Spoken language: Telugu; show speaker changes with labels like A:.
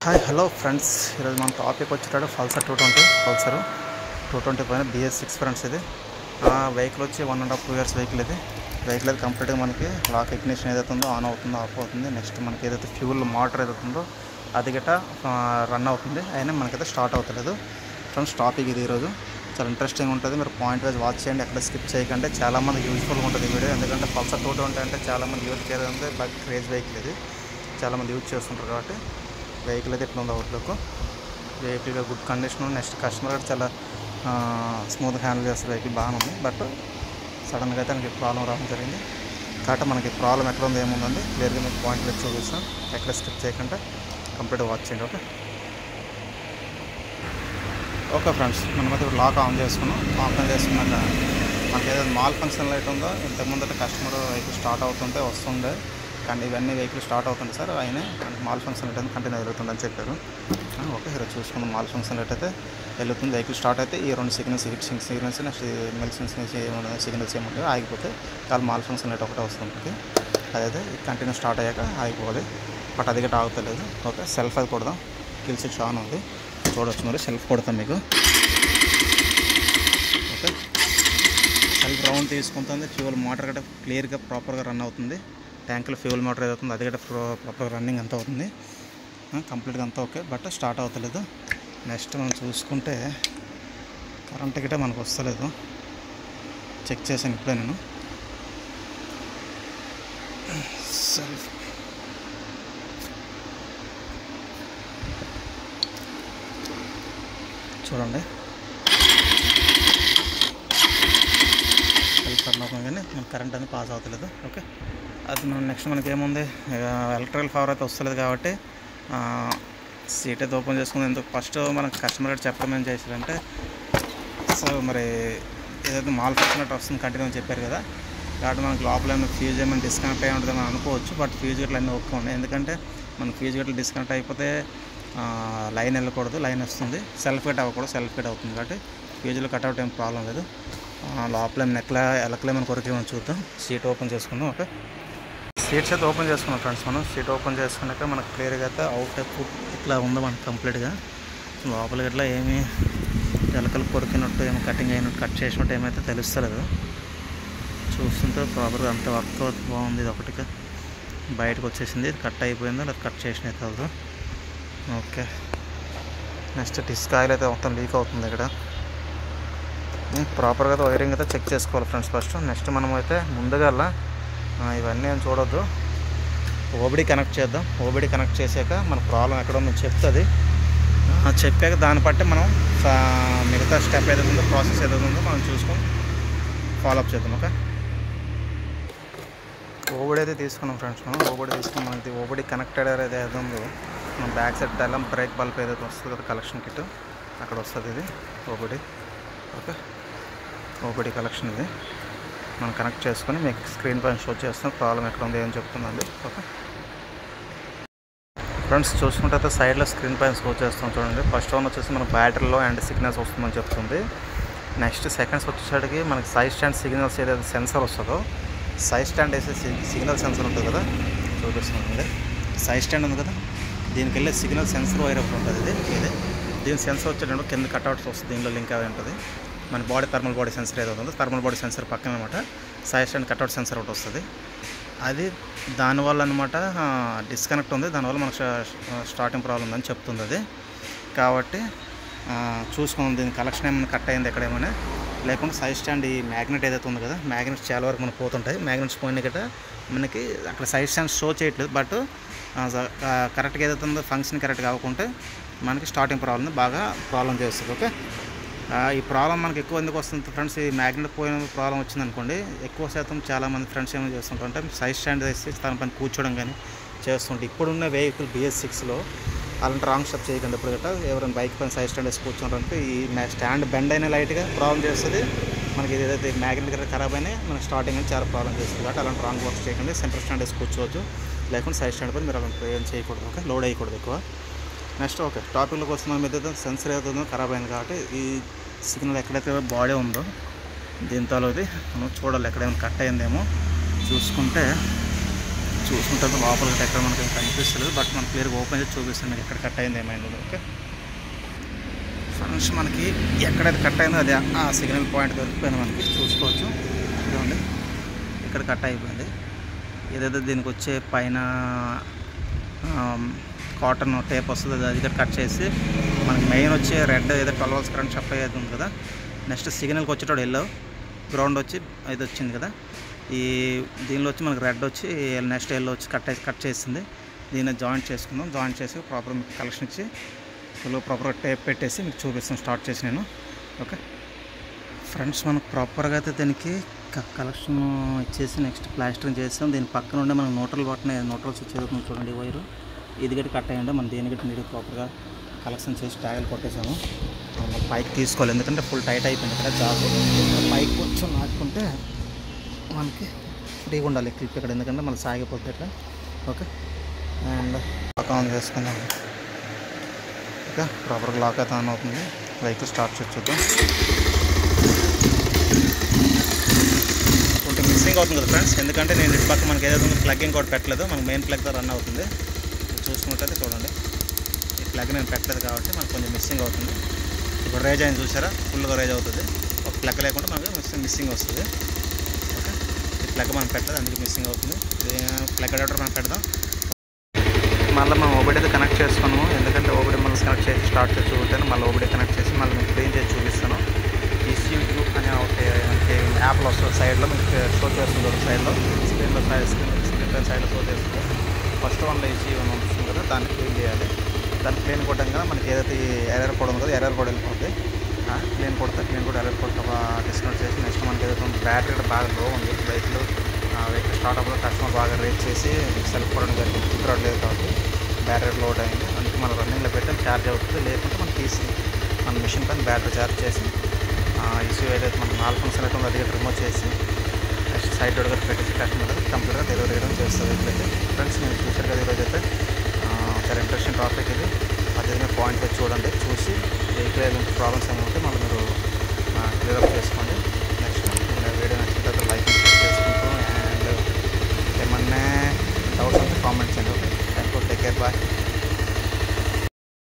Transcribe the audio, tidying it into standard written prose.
A: హాయ్ హలో ఫ్రెండ్స్, ఈరోజు మన టాపిక్ వచ్చేటాడు పల్సర్ 220 పైన BS6 ఫ్రెండ్స్. ఇది వెహికల్ వచ్చి 1.5-2 years వెహికల్. వెహికల్ అయితే కంప్లీట్గా మనకి లాక్ ఇగ్నిషన్ ఏదైతే ఉందో ఆన్ అవుతుందో ఆఫ్ అవుతుంది. నెక్స్ట్ మనకి ఏదైతే ఫ్యూల్ మోటార్ ఏదైతే ఉందో అది గట్ట రన్ అవుతుంది, అయినా మనకైతే స్టార్ట్ అవుతలేదు ఫ్రెండ్స్. టాపిక్ ఇది ఈరోజు చాలా ఇంట్రెస్టింగ్ ఉంటుంది. మీరు పాయింట్ వైజ్ వాచ్ చేయండి, ఎక్కడ స్కిప్ చేయకండి. చాలామంది యూజ్ఫుల్గా ఉంటుంది ఈ వీడియో, ఎందుకంటే పల్సర్ 220 అంటే చాలామంది యూజ్ ఏదంటే బాగా క్రేజ్ వెహికల్. ఇది చాలామంది యూజ్ చేస్తుంటారు కాబట్టి వెహికల్ అయితే ఎట్లా ఉందో అవుట్లుక్ వెహికల్గా గుడ్ కండిషన్. నెక్స్ట్ కస్టమర్ అయితే చాలా స్మూత్గా హ్యాండిల్ చేస్తారు, వెహికల్ బాగానే ఉంది. బట్ సడన్గా అయితే మనకి ప్రాబ్లం రావడం జరిగింది కాబట్టి మనకి ప్రాబ్లం ఎక్కడ ఉంది ఏముందండి క్లియర్గా మీకు పాయింట్లు వచ్చి చూపిస్తాం. ఎక్కడ స్కిప్ చేయకుండా కంప్లీట్గా వాచ్ చేయండి. ఓకే ఫ్రెండ్స్, మనమైతే ఇప్పుడు లాక్ ఆన్ చేసుకున్నాం. ఆన్ చేసుకున్నాక మనకి ఏదైతే మాల్ ఫంక్షన్ లైట్ ఉందో ఇంతకుముందు కస్టమర్ వెహికల్ స్టార్ట్ అవుతుంటే వస్తుండే, కానీ ఇవన్నీ వెహికల్ స్టార్ట్ అవుతుంది సార్, అయినా మనకి మాల్ ఫంక్షన్ లైట్ అయితే కంటిన్యూ వెళ్తుందని చెప్పారు. ఓకే, ఈరోజు చూసుకుందాం. మాల్ ఫంక్షన్ లైట్ అయితే వెళ్తుంది, వెహికల్ స్టార్ట్ అయితే ఈ రెండు సిగ్నల్స్ నెక్స్ట్ మెల్సిన్స్ సిగ్నల్స్ ఏముంటాయో ఆగిపోతే కాదు మాల్ ఫంక్షన్ లైట్ ఒకటే వస్తుంది. అదైతే కంటిన్యూ స్టార్ట్ అయ్యాక ఆగిపోవాలి, బట్ అది గట్రా ఆగుతలేదు. ఓకే, సెల్ఫ్ అది కొడదాం. కిల్ స్విచ్ ఆన్ ఉంది, చూడవచ్చు. మరి సెల్ఫ్ కొడతాం మీకు. ఓకే, సెల్ఫ్ రౌండ్ తీసుకుంటుంది. ఫ్యూల్ మోటార్ గట్రా క్లియర్గా ప్రాపర్గా రన్ అవుతుంది. ట్యాంకులో ఫ్యూల్ మోటార్ ఏదవుతుంది అది కూడా ప్రాపర్ రన్నింగ్ అంతా అవుతుంది, కంప్లీట్గా అంతా ఓకే. బట్ స్టార్ట్ అవుతలేదు. నెక్స్ట్ మనం చూసుకుంటే కరెంట్ గిట్ట మనకు వస్తలేదు. చెక్ చేశాను ఇప్పుడే నేను. సెల్ఫ్ చూడండి, సెల్ఫ్ రన్ అవుతుంది కానీ మనకు కరెంట్ అనేది పాస్ అవుతలేదు. ఓకే, అది మనం నెక్స్ట్ మనకి ఏముంది, ఎలక్ట్రికల్ పవర్ అయితే వస్తలేదు కాబట్టి సీట్ అయితే ఓపెన్ చేసుకుంది. ఎందుకు ఫస్ట్ మనకు కస్టమర్ అయితే చెప్పడం ఏం చేశారంటే, సో మరి ఏదైతే మాల్ ఫంక్షన్ వస్తుంది కంటిన్యూ అని చెప్పారు కదా, కాబట్టి మనకు లోపల ఏమైనా ఫ్యూజ్ ఏమైనా డిస్కనెక్ట్ అయ్యి ఉంటుందని అనుకోవచ్చు. బట్ ఫ్యూజ్ గట్ల అన్నీ ఓకే ఉన్నాయి, ఎందుకంటే మన ఫ్యూజ్ గట్ల డిస్కనెక్ట్ అయిపోతే లైన్ వెళ్ళకూడదు, లైన్ వస్తుంది. సెల్ఫ్ కట్ అవ్వకూడదు, సెల్ఫ్ కట్ అవుతుంది. కాబట్టి ఫ్యూజ్లో కట్అవుట్ ఏం ప్రాబ్లం లేదు. లోపల ఏమైనా ఎలకలేమని కొరకేమని చూద్దాం. సీట్ ఓపెన్ చేసుకుందాం. ఓకే, సీట్స్ అయితే ఓపెన్ చేసుకున్నాం ఫ్రెండ్స్. మనం సీట్ ఓపెన్ చేసుకున్నాక మనకు క్లియర్గా అయితే అవుట్ ఇట్లా ఉంది మనకు కంప్లీట్గా. లోపల ఇట్లా ఏమీ ఎలకలు కొరికినట్టు ఏమో కటింగ్ అయినట్టు కట్ చేసినట్టు ఏమైతే తెలుస్తలేదు. చూస్తుంటే ప్రాపర్గా అంత వర్క్ బాగుంది. ఇది ఒకటిగా బయటకు వచ్చేసింది, ఇది కట్ అయిపోయిందో లేదా కట్ చేసిన అయితే. ఓకే, నెక్స్ట్ డిస్క్ ఆయిల్ అయితే మొత్తం లీక్ అవుతుంది ఇక్కడ. ప్రాపర్గా అయితే వైరింగ్ అయితే చెక్ చేసుకోవాలి ఫ్రెండ్స్ ఫస్ట్. నెక్స్ట్ మనం అయితే ముందుగా ఇవన్నీ ఏం చూడొద్దు, ఓబిడి కనెక్ట్ చేద్దాం. ఓబిడి కనెక్ట్ చేసాక మన ప్రాబ్లం ఎక్కడ ఉందో చెప్తుంది. చెప్పాక దాన్ని బట్టి మనం మిగతా స్టెప్ ఏదైతే ఉందో ప్రాసెస్ ఏదైతే ఉందో మనం చూసుకొని ఫాలోఅప్ చేద్దాం. ఓకే, ఓబిడి అయితే తీసుకున్నాం ఫ్రెండ్స్. మనం ఓబిడి తీసుకుని మనకి ఓబిడి కనెక్టెడ్ ఏదైతే ఉందో మనం బ్యాక్ సైడ్ టైలం బ్రేక్ బల్బ్ ఏదైతే వస్తుంది కదా కలెక్షన్ కిట్, అక్కడ వస్తుంది ఇది ఓబిడి. ఓకే, ఓబిడి కలెక్షన్ ఇది మనం కనెక్ట్ చేసుకొని మీకు స్క్రీన్ పైన షో చేస్తాం ప్రాబ్లం ఎక్కడ ఉంది ఏం చెప్తుందండి. ఓకే ఫ్రెండ్స్, చూసుకుంటే అయితే సైడ్లో స్క్రీన్ పైన షో చేస్తాం చూడండి. ఫస్ట్ వన్ వచ్చేసి మన బ్యాటరీలో అండ్ సిగ్నల్స్ వస్తుందని చెప్తుంది. నెక్స్ట్ సెకండ్స్ వచ్చేసరికి మనకి సైడ్ స్టాండ్ సిగ్నల్స్ ఏదైతే సెన్సర్ వస్తుందో, సైడ్ స్టాండ్ వేసే సిగ్నల్ సెన్సర్ ఉంటుంది కదా, చూపిస్తుందండి. సైడ్ స్టాండ్ ఉంది కదా, దీనికి వెళ్ళే సిగ్నల్ సెన్సర్ వైర్ ఒకటి ఉంటుంది. ఇది దీని సెన్సర్ వచ్చేటప్పుడు కింద కట్అవుట్స్ వస్తుంది, దీనిలో లింక్ అవి ఉంటుంది. మన బాడీ థర్మల్ బాడీ సెన్సర్ ఏదో ఉందో థర్మల్ బాడీ సెన్సర్ పక్కన అనమాట సైడ్ స్టాండ్ కట్అవుట్ సెన్సర్ ఒకటి వస్తుంది. అది దానివల్ల అనమాట డిస్కనెక్ట్ ఉంది, దానివల్ల మనకు స్టార్టింగ్ ప్రాబ్లం ఉందని చెప్తుంది అది. కాబట్టి చూసుకుందాం దీని కలెక్షన్ ఏమైనా కట్ అయింది ఎక్కడేమైనా, లేకుంటే సైడ్ స్టాండ్ ఈ మ్యాగ్నెట్ ఏదైతే ఉంది కదా, మ్యాగ్నెట్స్ చాలా వరకు మనకు పోతుంటాయి. మ్యాగ్నెట్స్ పోయిన గట్రా మనకి అక్కడ సైడ్ స్టాండ్ షో చేయట్లేదు, బట్ కరెక్ట్గా ఏదైతే ఉందో ఫంక్షన్ కరెక్ట్గా అవ్వకుంటే మనకి స్టార్టింగ్ ప్రాబ్లం చేస్తుంది. ఓకే, ఈ ప్రాబ్లం మనకి ఎక్కువ ఎందుకు వస్తుంది ఫ్రెండ్స్, ఈ మ్యాగ్నెట్ పోయిన ప్రాబ్లం వచ్చింది అనుకోండి, ఎక్కువ శాతం చాలామంది ఫ్రెండ్స్ ఏమైనా చేస్తుంటారంటే సైడ్ స్టాండ్ వేసి దానిపైన కూర్చోవడం కానీ చేస్తుంటే, ఇప్పుడున్న వెహికల్ BS6లో అలాంటి రాంగ్ స్టెప్ చేయకండి. ఇప్పుడు గట్రా ఎవరైనా బైక్ పైన సైడ్ స్టాండ్ వేసి కూర్చుంటారంటే ఈ స్టాండ్ బెండ్ అయిన లైట్గా ప్రాబ్లం చేస్తుంది. మనకి ఏదైతే మ్యాగ్నెట్ గట్రా ఖరాబ్ అయినాయి మనకి స్టార్టింగ్ అని చాలా ప్రాబ్లం చేస్తుంది. కాబట్టి అలాంటి రాంగ్ వర్క్స్ చేయకండి. సెంటర్ స్టాండ్ వేసి కూర్చోవచ్చు, లేకుంటే సైడ్ స్టాండ్ పైన మీరు అలాంటి ఏం చేయకూడదు. ఓకే, లోడ్ అయ్యకూడదు ఎక్కువ. నెక్స్ట్ ఓకే టాపిక్లోకి వస్తున్నాం. ఏదైతే సెన్సర్ ఏదైతుందో ఖరాబ్ అయింది కాబట్టి ఈ సిగ్నల్ ఎక్కడైతే బాడీ ఉందో దీంతో అది మనం చూడాలి, ఎక్కడేమైనా కట్ అయిందేమో చూసుకుంటే చూసుకుంటే లోపలికి ఎక్కడ మనకి కనిపిస్తుంది, బట్ మనం క్లియర్గా ఓపెన్ చేసి చూపిస్తాను మీకు ఎక్కడ కట్ అయింది ఏమైంది. ఓకే ఫ్రెండ్స్, మనకి ఎక్కడైతే కట్ అయిందో అది ఆ సిగ్నల్ పాయింట్ దొరికిపోయింది మనకి, చూసుకోవచ్చు. ఇదిగోండి ఇక్కడ కట్ అయిపోయింది. ఏదైతే దీనికి వచ్చే పైన కాటన్ టేప్ వస్తుంది అది ఇక్కడ కట్ చేసి మనకి మెయిన్ వచ్చే రెడ్ ఏదో 12 volts కరెంట్ సప్లై అవుతుంది కదా, నెక్స్ట్ సిగ్నల్కి వచ్చేటప్పుడు ఎల్లో, గ్రౌండ్ వచ్చి ఇది వచ్చింది కదా, ఈ దీనిలో వచ్చి మనకి రెడ్ వచ్చి నెక్స్ట్ ఎల్లో వచ్చి కట్ చేసింది. దీన్ని జాయింట్ చేసుకుందాం. జాయింట్ చేసి ప్రాపర్ మీకు కలెక్షన్ ఇచ్చి ప్రాపర్గా టేప్ పెట్టేసి మీకు చూపిస్తాను స్టార్ట్ చేసి నేను. ఓకే ఫ్రెండ్స్, మనకు ప్రాపర్గా అయితే దీనికి కలెక్షన్ ఇచ్చేసి నెక్స్ట్ ప్లాస్టరింగ్ చేస్తాం. దీని పక్కన ఉండే మనకు న్యూట్రల్ బటన్, న్యూట్రల్స్ వచ్చేది చూడండి వైరు, ఇది గట్టి కట్ అయ్యండి. మనం దేని గట్టి నీరు ప్రాపర్గా కలెక్షన్ చేసి ట్యాగులు కొట్టేసాము. పైకి తీసుకోవాలి ఎందుకంటే ఫుల్ టైట్ అయిపోయింది ఇక్కడ జాబ్. పైకి కొంచెం నాటుకుంటే మనకి ఫ్రీగా ఉండాలి క్లిప్ ఇక్కడ, ఎందుకంటే మనకి సాగిపోతుంది ఇట్లా. ఓకే అండ్ లాక్ ఆన్ చేసుకుందాం. ఓకే ప్రాపర్గా లాక్ అయితే ఆన్ అవుతుంది. వెహికల్ స్టార్ట్ చేద్దాం. కొంచెం మిస్సింగ్ అవుతుంది కదా ఫ్రెండ్స్, ఎందుకంటే నేను ఇటు పక్క మనకి ఏదైతే ఉందో ప్లగ్ ఇంకోటి పెట్టలేదు, మనకు మెయిన్ ప్లగ్తో రన్ అవుతుంది. చూసుకున్నట్టయితే చూడండి, ఈ ప్లగ్ నేను పెట్టలేదు కాబట్టి మనకు కొంచెం మిస్సింగ్ అవుతుంది. ఇప్పుడు రేజ్ అయింది చూసారా, ఫుల్గా రేజ్ అవుతుంది. ఒక ప్లగ్ లేకుండా మనకు మిస్సింగ్ వస్తుంది. ఓకే ఈ ప్లగ్ మనం పెట్టలేదు అందుకే మిస్సింగ్ అవుతుంది. ప్లగ్ అడాప్టర్ మనం పెడదాం. మళ్ళీ మనం ఓబిడి అయితే కనెక్ట్ చేసుకున్నాము, ఎందుకంటే ఓబిడి మనం కనెక్ట్ చేసి స్టార్ట్ చేసి చూపుతాను. మళ్ళీ ఓబిడి కనెక్ట్ చేసి మళ్ళీ మీకు క్లీన్ చేసి చూపిస్తాను. ECU అనే ఒక యాప్లో వస్తుంది, సైడ్లో మీకు షో చేస్తుంది. ఒక సైడ్లో స్క్రీన్ సైడ్లో షో చేస్తుంది. ఫస్ట్ వన్లో ECU అని వస్తుంది కదా, దాన్ని క్లీన్ చేయాలి. దాన్ని క్లీన్ కొట్టడం కదా మనకి ఏదైతే ఎర్రర్ కోడ్ ఉంది కదా, ఎర్రర్ కోడ్ వెళ్ళిపోతుంది. క్లీన్ కొడితే ఎర్రర్ కోడ్ డిస్కౌంట్ చేసి నెక్స్ట్ మనకి ఏదైతే బ్యాటరీ కూడా బాగా లో ఉంది. వెహికల్ స్టార్ట్అప్లో కస్టమర్ బాగా రేట్ చేసి సెల్ఫ్ కొట్టడం జరిగింది, కుదరట్లేదు కాబట్టి బ్యాటరీ లోడ్ అయింది. అందుకే మనం రన్నింగ్లో పెట్టాం, ఛార్జ్ అవుతుంది. లేకుంటే మనం తీసి మన మిషన్ పైన బ్యాటరీ ఛార్జ్ చేసి ECU ఏదైతే మనం నాలుగు ఫంక్షన్ అయితే ఉందో అది రిమూవ్ చేసి నెక్స్ట్ సైడ్ డోర్గా పెట్టేసి కస్టమర్ కంప్లీట్గా డెలివరీ చేయడం చేస్తుంది. ఇట్లయితే ఫ్రెండ్స్ నేను చూసారు కదా ఈరోజు అయితే చాలా ఇంట్రెస్టింగ్ టాపిక్ ఇది. అదే పాయింట్ వచ్చి చూడండి, చూసి వెహికల్ ఏదైనా ప్రాబ్లమ్స్ ఏమైనా ఉంటే మళ్ళీ మీరు క్లియర్ అప్ చేసుకోండి. నెక్స్ట్ వీడియో నచ్చింది